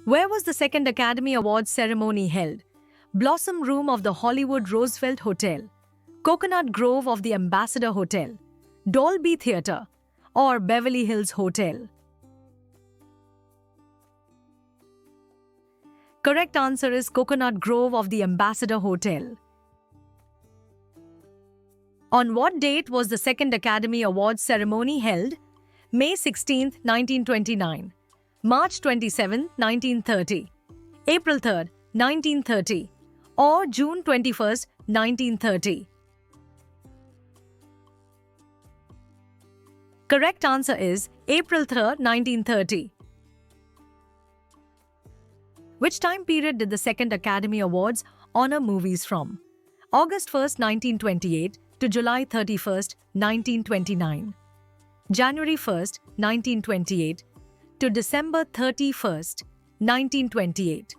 Where was the second Academy Awards ceremony held? Blossom Room of the Hollywood Roosevelt Hotel, Coconut Grove of the Ambassador Hotel, Dolby Theatre, or Beverly Hills Hotel? Correct answer is Coconut Grove of the Ambassador Hotel. On what date was the second Academy Awards ceremony held? May 16, 1929, March 27, 1930, April 3, 1930, or June 21, 1930. Correct answer is April 3, 1930. Which time period did the second Academy Awards honor movies from? August 1, 1928 to July 31, 1929. January 1, 1928 to December 31, 1928.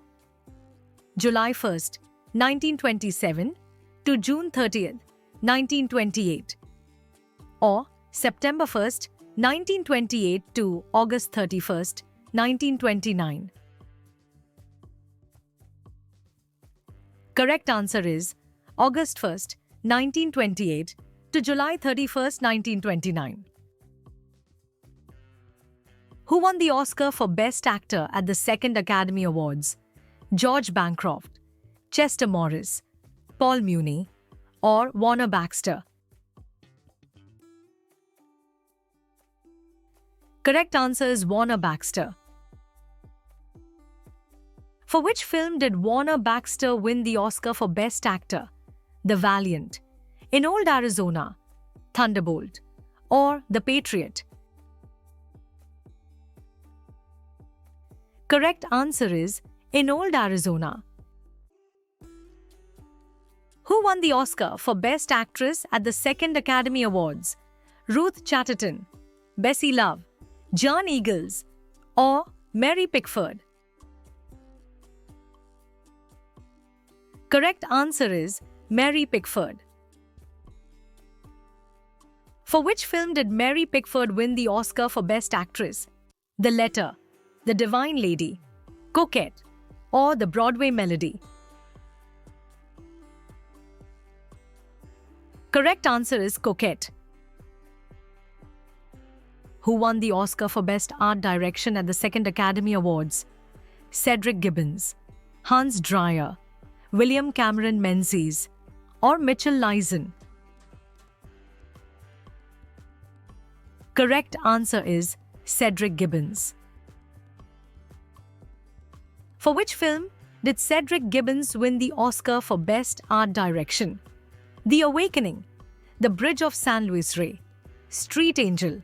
July 1, 1927 to June 30, 1928. Or September 1, 1928 to August 31, 1929. Correct answer is August 1, 1928 to July 31, 1929. Who won the Oscar for Best Actor at the second Academy Awards? George Bancroft, Chester Morris, Paul Muni, or Warner Baxter? Correct answer is Warner Baxter. For which film did Warner Baxter win the Oscar for Best Actor? The Valiant, In Old Arizona, Thunderbolt, or The Patriot? Correct answer is In Old Arizona. Who won the Oscar for Best Actress at the second Academy Awards? Ruth Chatterton, Bessie Love, John Eagles, or Mary Pickford? Correct answer is Mary Pickford. For which film did Mary Pickford win the Oscar for Best Actress? The Letter, The Divine Lady, Coquette, or The Broadway Melody? Correct answer is Coquette. Who won the Oscar for Best Art Direction at the second Academy Awards? Cedric Gibbons, Hans Dreyer, William Cameron Menzies, or Mitchell Lyson? Correct answer is Cedric Gibbons. For which film did Cedric Gibbons win the Oscar for Best Art Direction? The Awakening, The Bridge of San Luis Rey, Street Angel,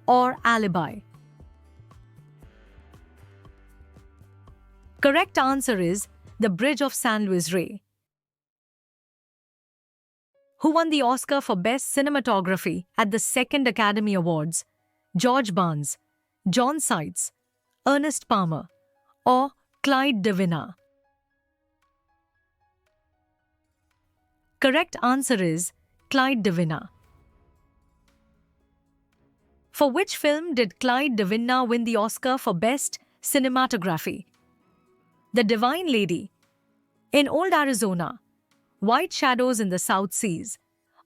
or Alibi? Correct answer is The Bridge of San Luis Rey. Who won the Oscar for Best Cinematography at the second Academy Awards? George Barnes, John Seitz, Ernest Palmer, or Clyde Devina? Correct answer is Clyde Devina. For which film did Clyde Devina win the Oscar for Best Cinematography? The Divine Lady, In Old Arizona, White Shadows in the South Seas,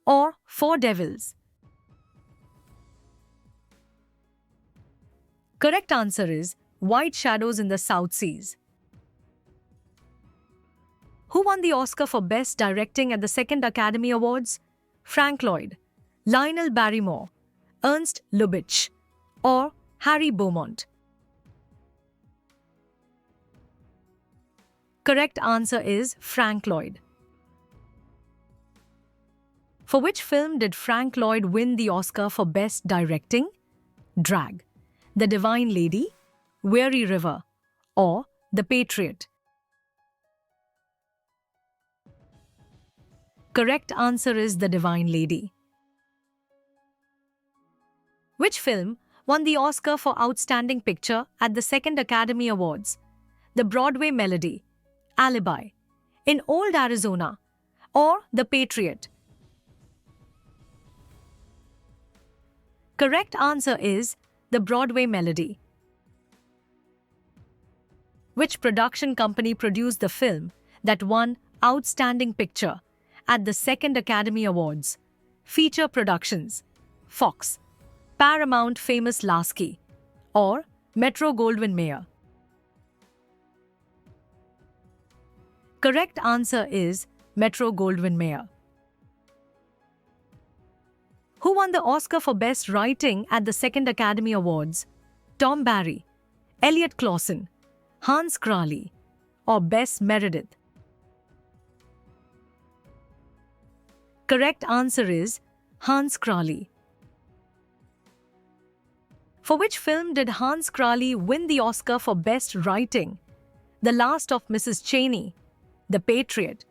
or Four Devils? Correct answer is White Shadows in the South Seas. Who won the Oscar for Best Directing at the second Academy Awards? Frank Lloyd, Lionel Barrymore, Ernst Lubitsch, or Harry Beaumont? Correct answer is Frank Lloyd. For which film did Frank Lloyd win the Oscar for Best Directing? Drag, The Divine Lady, Weary River, or The Patriot? Correct answer is The Divine Lady. Which film won the Oscar for Outstanding Picture at the second Academy Awards? The Broadway Melody, Alibi, In Old Arizona, or The Patriot? Correct answer is The Broadway Melody. Which production company produced the film that won Outstanding Picture at the second Academy Awards? Feature Productions, Fox, Paramount Famous Lasky, or Metro Goldwyn Mayer? Correct answer is Metro Goldwyn Mayer. Who won the Oscar for Best Writing at the second Academy Awards? Tom Barry, Elliot Clausen, Hans Kraly, or Bess Meredith? Correct answer is Hans Kraly. For which film did Hans Kraly win the Oscar for Best Writing? The Last of Mrs. Cheney, The Patriot,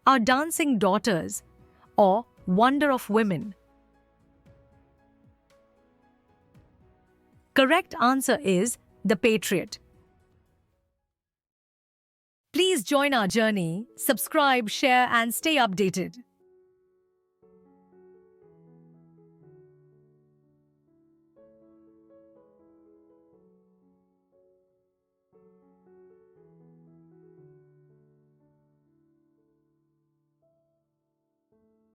Our Dancing Daughters, or Wonder of Women? Correct answer is The Patriot. Please join our journey, subscribe, share, and stay updated.